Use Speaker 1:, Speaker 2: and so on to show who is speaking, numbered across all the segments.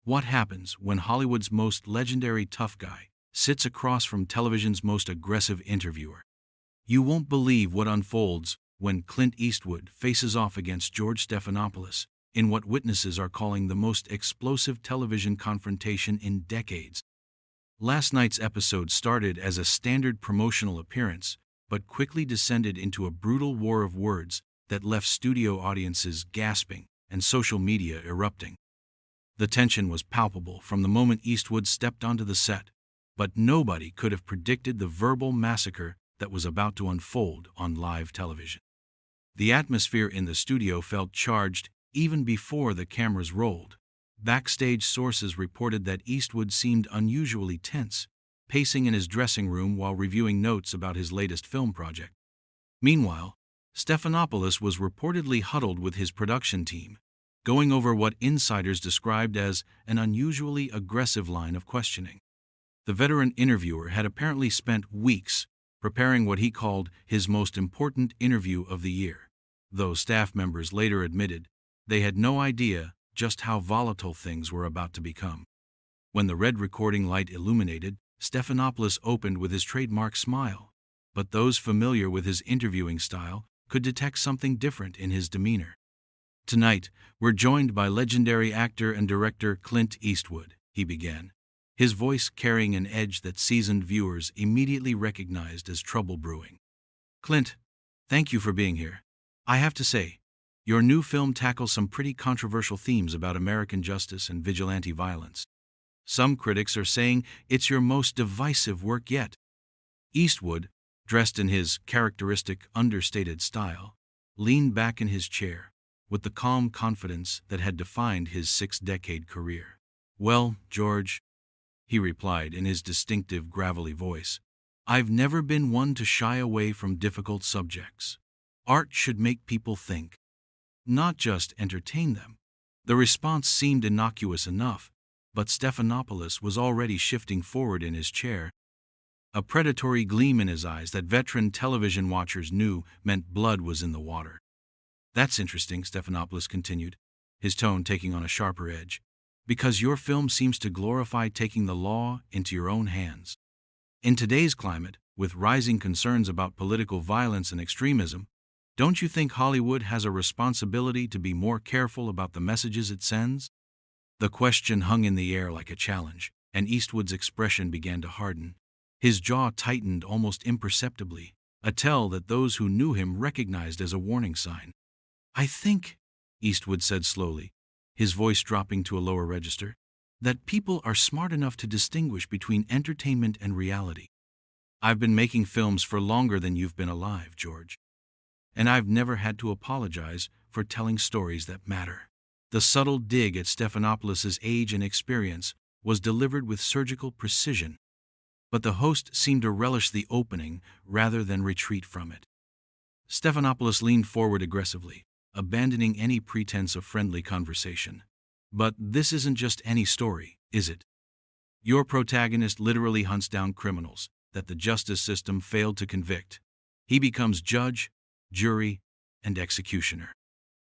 Speaker 1: What happens when Hollywood's most legendary tough guy sits across from television's most aggressive interviewer? You won't believe what unfolds when Clint Eastwood faces off against George Stephanopoulos in what witnesses are calling the most explosive television confrontation in decades. Last night's episode started as a standard promotional appearance, but quickly descended into a brutal war of words that left studio audiences gasping and social media erupting. The tension was palpable from the moment Eastwood stepped onto the set, but nobody could have predicted the verbal massacre that was about to unfold on live television. The atmosphere in the studio felt charged even before the cameras rolled. Backstage sources reported that Eastwood seemed unusually tense, pacing in his dressing room while reviewing notes about his latest film project. Meanwhile, Stephanopoulos was reportedly huddled with his production team, going over what insiders described as an unusually aggressive line of questioning. The veteran interviewer had apparently spent weeks preparing what he called his most important interview of the year, though staff members later admitted they had no idea just how volatile things were about to become. When the red recording light illuminated, Stephanopoulos opened with his trademark smile, but those familiar with his interviewing style could detect something different in his demeanor. "Tonight, we're joined by legendary actor and director Clint Eastwood," he began, his voice carrying an edge that seasoned viewers immediately recognized as trouble brewing. "Clint, thank you for being here. I have to say, your new film tackles some pretty controversial themes about American justice and vigilante violence. Some critics are saying it's your most divisive work yet." Eastwood, dressed in his characteristic understated style, leaned back in his chair with the calm confidence that had defined his 6-decade career. "Well, George," he replied in his distinctive gravelly voice, "I've never been one to shy away from difficult subjects. Art should make people think, not just entertain them." The response seemed innocuous enough, but Stephanopoulos was already shifting forward in his chair, a predatory gleam in his eyes that veteran television watchers knew meant blood was in the water. "That's interesting," Stephanopoulos continued, his tone taking on a sharper edge, "because your film seems to glorify taking the law into your own hands. In today's climate, with rising concerns about political violence and extremism, don't you think Hollywood has a responsibility to be more careful about the messages it sends?" The question hung in the air like a challenge, and Eastwood's expression began to harden. His jaw tightened almost imperceptibly, a tell that those who knew him recognized as a warning sign. "I think," Eastwood said slowly, his voice dropping to a lower register, "that people are smart enough to distinguish between entertainment and reality. I've been making films for longer than you've been alive, George. And I've never had to apologize for telling stories that matter." The subtle dig at Stephanopoulos' age and experience was delivered with surgical precision, but the host seemed to relish the opening rather than retreat from it. Stephanopoulos leaned forward aggressively, abandoning any pretense of friendly conversation. "But this isn't just any story, is it? Your protagonist literally hunts down criminals that the justice system failed to convict. He becomes judge, jury, and executioner.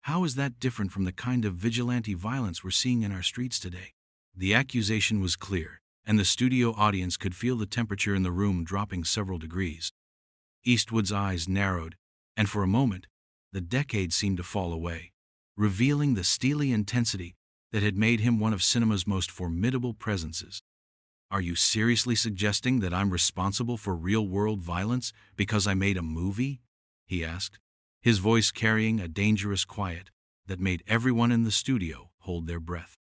Speaker 1: How is that different from the kind of vigilante violence we're seeing in our streets today?" The accusation was clear, and the studio audience could feel the temperature in the room dropping several degrees. Eastwood's eyes narrowed, and for a moment, the decade seemed to fall away, revealing the steely intensity that had made him one of cinema's most formidable presences. "Are you seriously suggesting that I'm responsible for real-world violence because I made a movie?" he asked, his voice carrying a dangerous quiet that made everyone in the studio hold their breath.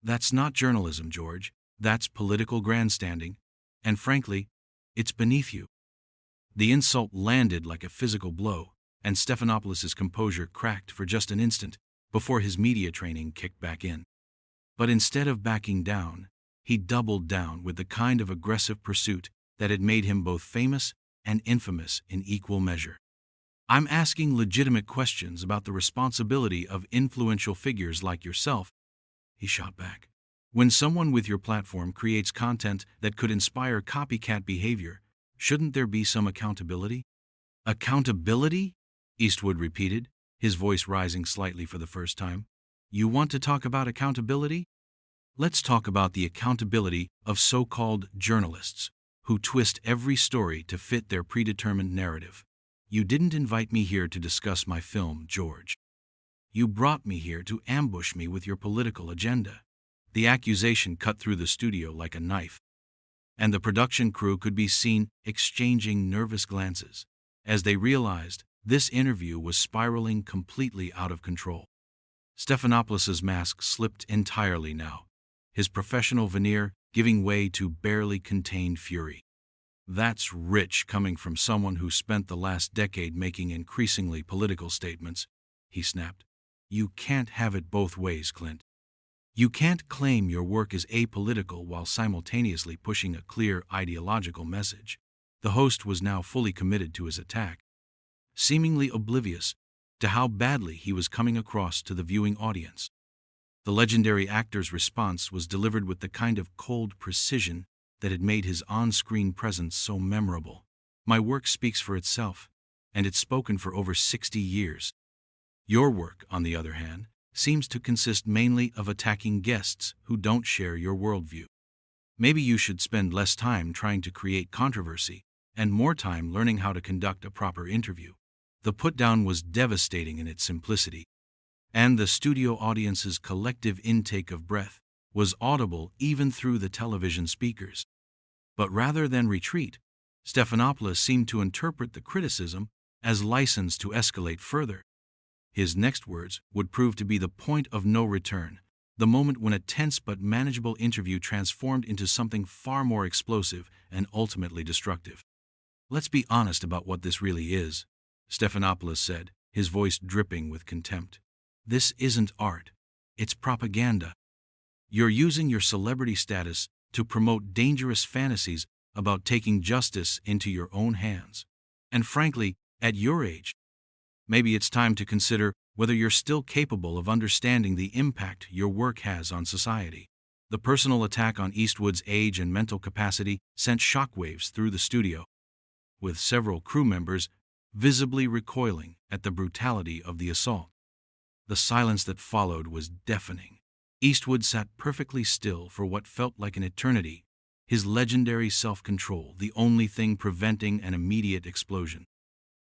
Speaker 1: "That's not journalism, George. That's political grandstanding, and frankly, it's beneath you." The insult landed like a physical blow, and Stephanopoulos' composure cracked for just an instant before his media training kicked back in. But instead of backing down, he doubled down with the kind of aggressive pursuit that had made him both famous and infamous in equal measure. "I'm asking legitimate questions about the responsibility of influential figures like yourself," he shot back. "When someone with your platform creates content that could inspire copycat behavior, shouldn't there be some accountability?" "Accountability?" Eastwood repeated, his voice rising slightly for the first time. "You want to talk about accountability?" Let's talk about the accountability of so-called journalists who twist every story to fit their predetermined narrative. You didn't invite me here to discuss my film, George. You brought me here to ambush me with your political agenda. The accusation cut through the studio like a knife, and the production crew could be seen exchanging nervous glances as they realized this interview was spiraling completely out of control. Stephanopoulos' mask slipped entirely now, his professional veneer giving way to barely contained fury. That's rich coming from someone who spent the last decade making increasingly political statements, he snapped. You can't have it both ways, Clint. You can't claim your work is apolitical while simultaneously pushing a clear ideological message. The host was now fully committed to his attack, seemingly oblivious to how badly he was coming across to the viewing audience. The legendary actor's response was delivered with the kind of cold precision that had made his on-screen presence so memorable. My work speaks for itself, and it's spoken for over 60 years. Your work, on the other hand, seems to consist mainly of attacking guests who don't share your worldview. Maybe you should spend less time trying to create controversy and more time learning how to conduct a proper interview. The put-down was devastating in its simplicity, and the studio audience's collective intake of breath was audible even through the television speakers. But rather than retreat, Stephanopoulos seemed to interpret the criticism as license to escalate further. His next words would prove to be the point of no return, the moment when a tense but manageable interview transformed into something far more explosive and ultimately destructive. Let's be honest about what this really is, Stephanopoulos said, his voice dripping with contempt. This isn't art. It's propaganda. You're using your celebrity status to promote dangerous fantasies about taking justice into your own hands. And frankly, at your age, maybe it's time to consider whether you're still capable of understanding the impact your work has on society. The personal attack on Eastwood's age and mental capacity sent shockwaves through the studio, with several crew members visibly recoiling at the brutality of the assault. The silence that followed was deafening. Eastwood sat perfectly still for what felt like an eternity, his legendary self-control the only thing preventing an immediate explosion.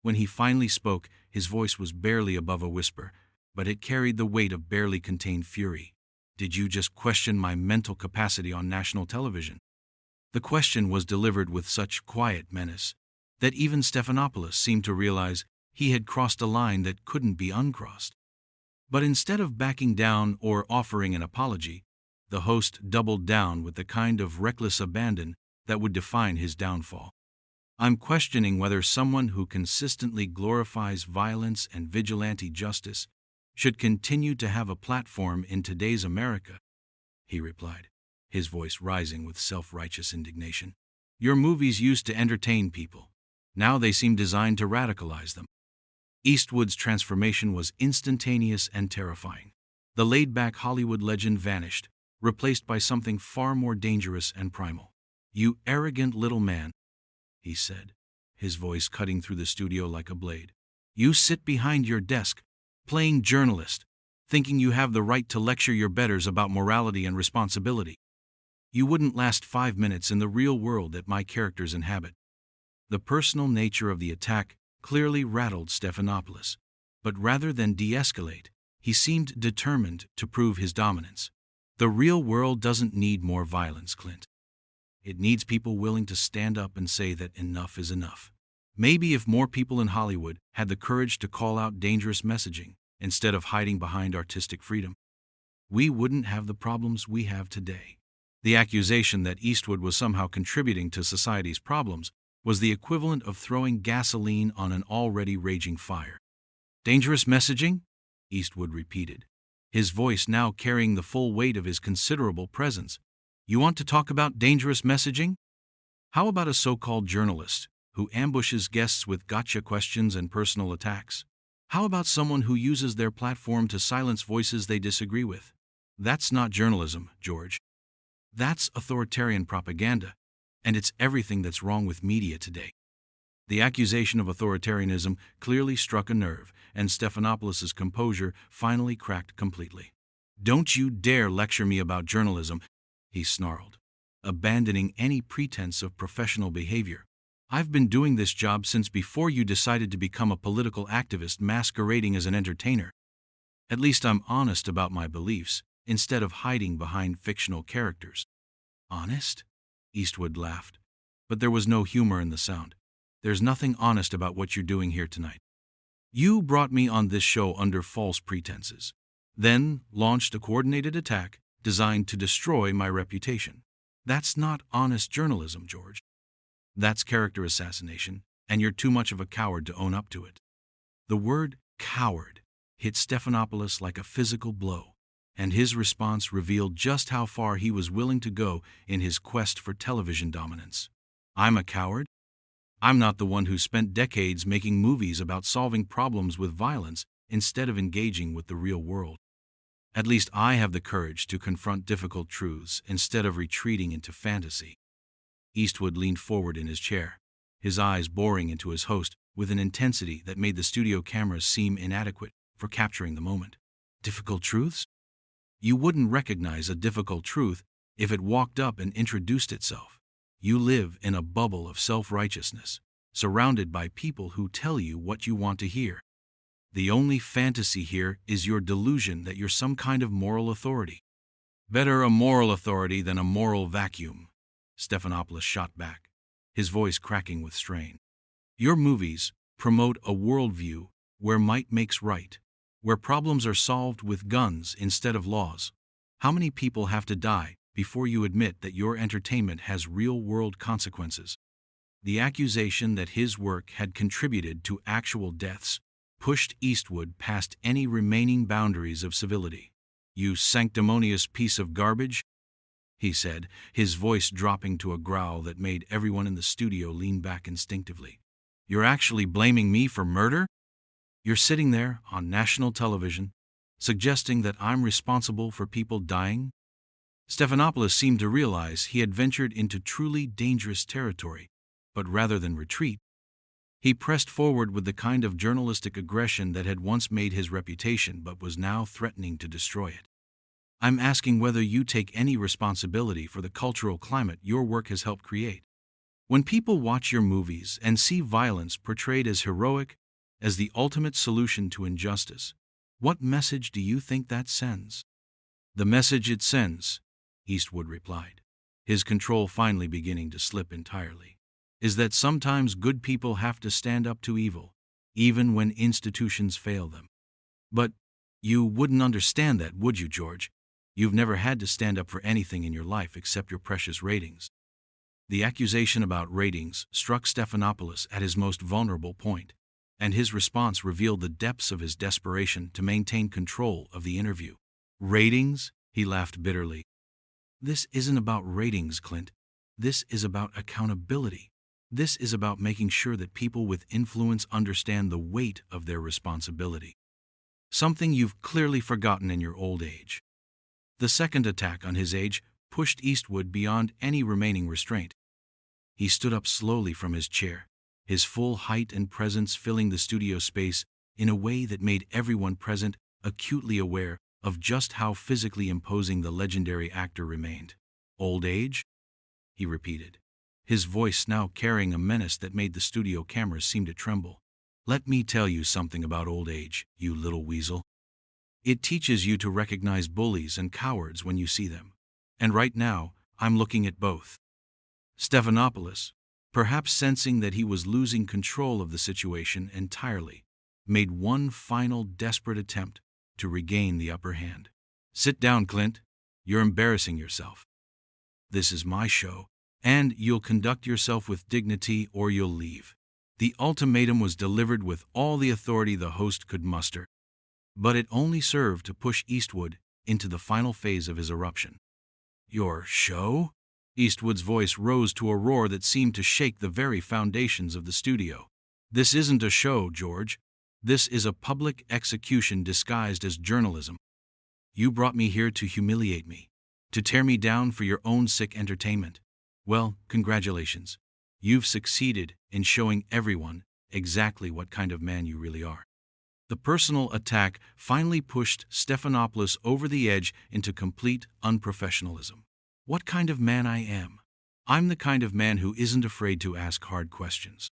Speaker 1: When he finally spoke, his voice was barely above a whisper, but it carried the weight of barely contained fury. Did you just question my mental capacity on national television? The question was delivered with such quiet menace that even Stephanopoulos seemed to realize he had crossed a line that couldn't be uncrossed. But instead of backing down or offering an apology, the host doubled down with the kind of reckless abandon that would define his downfall. I'm questioning whether someone who consistently glorifies violence and vigilante justice should continue to have a platform in today's America, he replied, his voice rising with self-righteous indignation. Your movies used to entertain people. Now they seem designed to radicalize them. Eastwood's transformation was instantaneous and terrifying. The laid-back Hollywood legend vanished, replaced by something far more dangerous and primal. You arrogant little man, he said, his voice cutting through the studio like a blade. You sit behind your desk, playing journalist, thinking you have the right to lecture your betters about morality and responsibility. You wouldn't last 5 minutes in the real world that my characters inhabit. The personal nature of the attack clearly rattled Stephanopoulos, but rather than de-escalate, he seemed determined to prove his dominance. The real world doesn't need more violence, Clint. It needs people willing to stand up and say that enough is enough. Maybe if more people in Hollywood had the courage to call out dangerous messaging instead of hiding behind artistic freedom, we wouldn't have the problems we have today. The accusation that Eastwood was somehow contributing to society's problems was the equivalent of throwing gasoline on an already raging fire. Dangerous messaging? Eastwood repeated, his voice now carrying the full weight of his considerable presence. You want to talk about dangerous messaging? How about a so-called journalist who ambushes guests with gotcha questions and personal attacks? How about someone who uses their platform to silence voices they disagree with? That's not journalism, George. That's authoritarian propaganda, and it's everything that's wrong with media today. The accusation of authoritarianism clearly struck a nerve, and Stephanopoulos' composure finally cracked completely. Don't you dare lecture me about journalism, he snarled, abandoning any pretense of professional behavior. I've been doing this job since before you decided to become a political activist masquerading as an entertainer. At least I'm honest about my beliefs, instead of hiding behind fictional characters. Honest? Eastwood laughed. But there was no humor in the sound. There's nothing honest about what you're doing here tonight. You brought me on this show under false pretenses, then launched a coordinated attack designed to destroy my reputation. That's not honest journalism, George. That's character assassination, and you're too much of a coward to own up to it. The word coward hit Stephanopoulos like a physical blow, and his response revealed just how far he was willing to go in his quest for television dominance. I'm a coward? I'm not the one who spent decades making movies about solving problems with violence instead of engaging with the real world. At least I have the courage to confront difficult truths instead of retreating into fantasy. Eastwood leaned forward in his chair, his eyes boring into his host with an intensity that made the studio cameras seem inadequate for capturing the moment. Difficult truths? You wouldn't recognize a difficult truth if it walked up and introduced itself. You live in a bubble of self-righteousness, surrounded by people who tell you what you want to hear. The only fantasy here is your delusion that you're some kind of moral authority. Better a moral authority than a moral vacuum, Stephanopoulos shot back, his voice cracking with strain. Your movies promote a worldview where might makes right, where problems are solved with guns instead of laws. How many people have to die before you admit that your entertainment has real-world consequences? The accusation that his work had contributed to actual deaths pushed Eastwood past any remaining boundaries of civility. You sanctimonious piece of garbage, he said, his voice dropping to a growl that made everyone in the studio lean back instinctively. You're actually blaming me for murder? You're sitting there on national television, suggesting that I'm responsible for people dying? Stephanopoulos seemed to realize he had ventured into truly dangerous territory, but rather than retreat, he pressed forward with the kind of journalistic aggression that had once made his reputation but was now threatening to destroy it. I'm asking whether you take any responsibility for the cultural climate your work has helped create. When people watch your movies and see violence portrayed as heroic, as the ultimate solution to injustice, what message do you think that sends? The message it sends, Eastwood replied, his control finally beginning to slip entirely, is that sometimes good people have to stand up to evil, even when institutions fail them. But you wouldn't understand that, would you, George? You've never had to stand up for anything in your life except your precious ratings. The accusation about ratings struck Stephanopoulos at his most vulnerable point, and his response revealed the depths of his desperation to maintain control of the interview. Ratings? He laughed bitterly. This isn't about ratings, Clint. This is about accountability. This is about making sure that people with influence understand the weight of their responsibility. Something you've clearly forgotten in your old age. The second attack on his age pushed Eastwood beyond any remaining restraint. He stood up slowly from his chair, his full height and presence filling the studio space in a way that made everyone present acutely aware of just how physically imposing the legendary actor remained. Old age? He repeated, his voice now carrying a menace that made the studio cameras seem to tremble. Let me tell you something about old age, you little weasel. It teaches you to recognize bullies and cowards when you see them. And right now, I'm looking at both. Stephanopoulos, perhaps sensing that he was losing control of the situation entirely, made one final desperate attempt to regain the upper hand. Sit down, Clint. You're embarrassing yourself. This is my show, and you'll conduct yourself with dignity or you'll leave. The ultimatum was delivered with all the authority the host could muster, but it only served to push Eastwood into the final phase of his eruption. Your show? Eastwood's voice rose to a roar that seemed to shake the very foundations of the studio. This isn't a show, George. This is a public execution disguised as journalism. You brought me here to humiliate me, to tear me down for your own sick entertainment. Well, congratulations. You've succeeded in showing everyone exactly what kind of man you really are. The personal attack finally pushed Stephanopoulos over the edge into complete unprofessionalism. What kind of man I am? I'm the kind of man who isn't afraid to ask hard questions.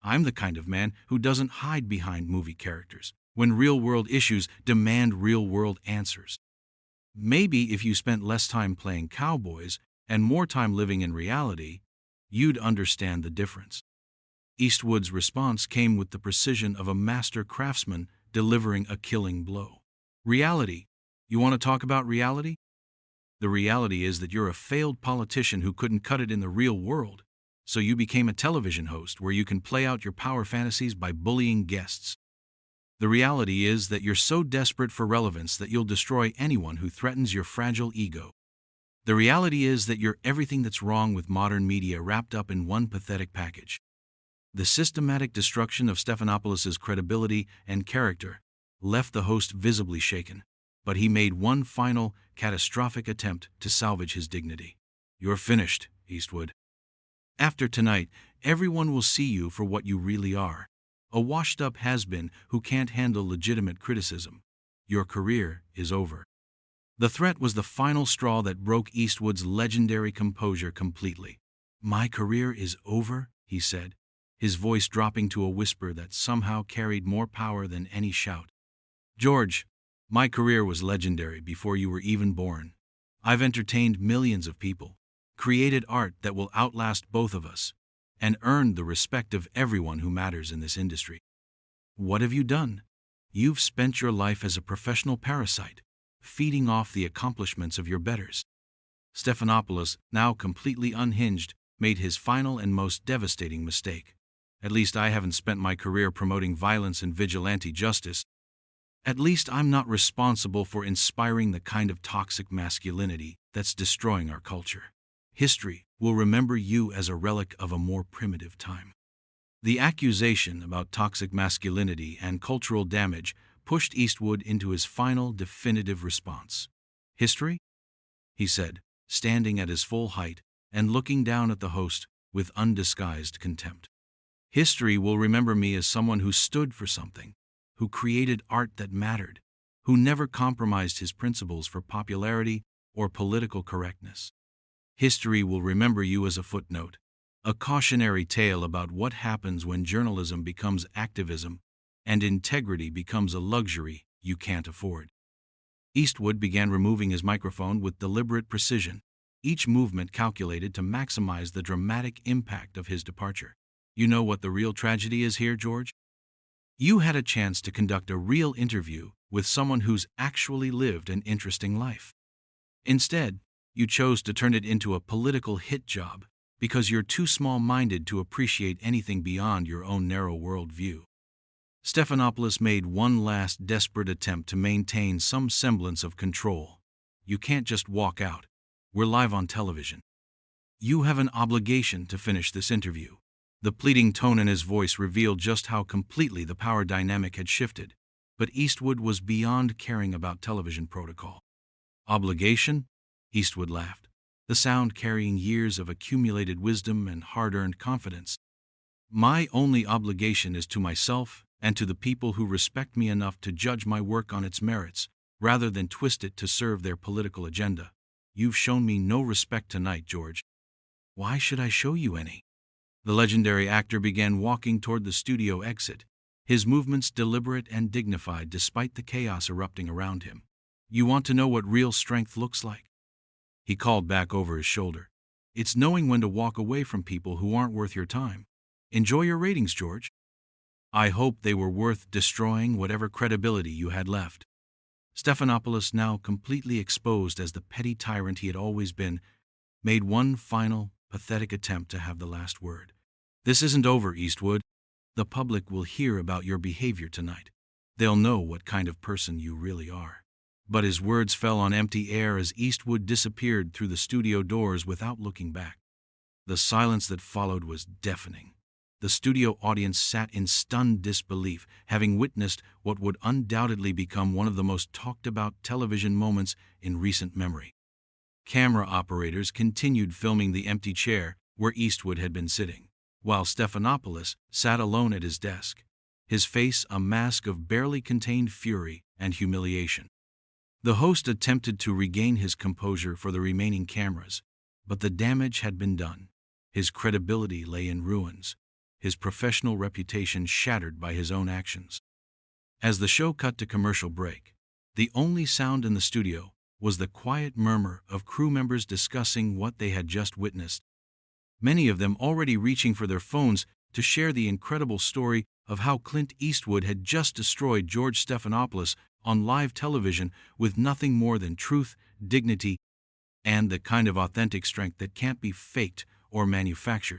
Speaker 1: I'm the kind of man who doesn't hide behind movie characters when real-world issues demand real-world answers. Maybe if you spent less time playing cowboys and more time living in reality, you'd understand the difference. Eastwood's response came with the precision of a master craftsman delivering a killing blow. Reality. You want to talk about reality? The reality is that you're a failed politician who couldn't cut it in the real world, so you became a television host where you can play out your power fantasies by bullying guests. The reality is that you're so desperate for relevance that you'll destroy anyone who threatens your fragile ego. The reality is that you're everything that's wrong with modern media wrapped up in one pathetic package. The systematic destruction of Stephanopoulos' credibility and character left the host visibly shaken, but he made one final, catastrophic attempt to salvage his dignity. You're finished, Eastwood. After tonight, everyone will see you for what you really are. A washed-up has-been who can't handle legitimate criticism. Your career is over. The threat was the final straw that broke Eastwood's legendary composure completely. My career is over, he said, his voice dropping to a whisper that somehow carried more power than any shout. George, my career was legendary before you were even born. I've entertained millions of people, created art that will outlast both of us, and earned the respect of everyone who matters in this industry. What have you done? You've spent your life as a professional parasite, feeding off the accomplishments of your betters. Stephanopoulos, now completely unhinged, made his final and most devastating mistake. At least I haven't spent my career promoting violence and vigilante justice. At least I'm not responsible for inspiring the kind of toxic masculinity that's destroying our culture. History will remember you as a relic of a more primitive time. The accusation about toxic masculinity and cultural damage pushed Eastwood into his final, definitive response. History? He said, standing at his full height and looking down at the host with undisguised contempt. History will remember me as someone who stood for something, who created art that mattered, who never compromised his principles for popularity or political correctness. History will remember you as a footnote, a cautionary tale about what happens when journalism becomes activism and integrity becomes a luxury you can't afford. Eastwood began removing his microphone with deliberate precision, each movement calculated to maximize the dramatic impact of his departure. You know what the real tragedy is here, George? You had a chance to conduct a real interview with someone who's actually lived an interesting life. Instead, you chose to turn it into a political hit job because you're too small-minded to appreciate anything beyond your own narrow worldview. Stephanopoulos made one last desperate attempt to maintain some semblance of control. You can't just walk out. We're live on television. You have an obligation to finish this interview. The pleading tone in his voice revealed just how completely the power dynamic had shifted, but Eastwood was beyond caring about television protocol. Obligation? Eastwood laughed, the sound carrying years of accumulated wisdom and hard-earned confidence. My only obligation is to myself and to the people who respect me enough to judge my work on its merits, rather than twist it to serve their political agenda. You've shown me no respect tonight, George. Why should I show you any? The legendary actor began walking toward the studio exit, his movements deliberate and dignified despite the chaos erupting around him. You want to know what real strength looks like? He called back over his shoulder. It's knowing when to walk away from people who aren't worth your time. Enjoy your ratings, George. I hope they were worth destroying whatever credibility you had left. Stephanopoulos, now completely exposed as the petty tyrant he had always been, made one final, pathetic attempt to have the last word. This isn't over, Eastwood. The public will hear about your behavior tonight. They'll know what kind of person you really are. But his words fell on empty air as Eastwood disappeared through the studio doors without looking back. The silence that followed was deafening. The studio audience sat in stunned disbelief, having witnessed what would undoubtedly become one of the most talked-about television moments in recent memory. Camera operators continued filming the empty chair where Eastwood had been sitting, while Stephanopoulos sat alone at his desk, his face a mask of barely contained fury and humiliation. The host attempted to regain his composure for the remaining cameras, but the damage had been done. His credibility lay in ruins, his professional reputation shattered by his own actions. As the show cut to commercial break, the only sound in the studio was the quiet murmur of crew members discussing what they had just witnessed, many of them already reaching for their phones to share the incredible story of how Clint Eastwood had just destroyed George Stephanopoulos on live television with nothing more than truth, dignity, and the kind of authentic strength that can't be faked or manufactured.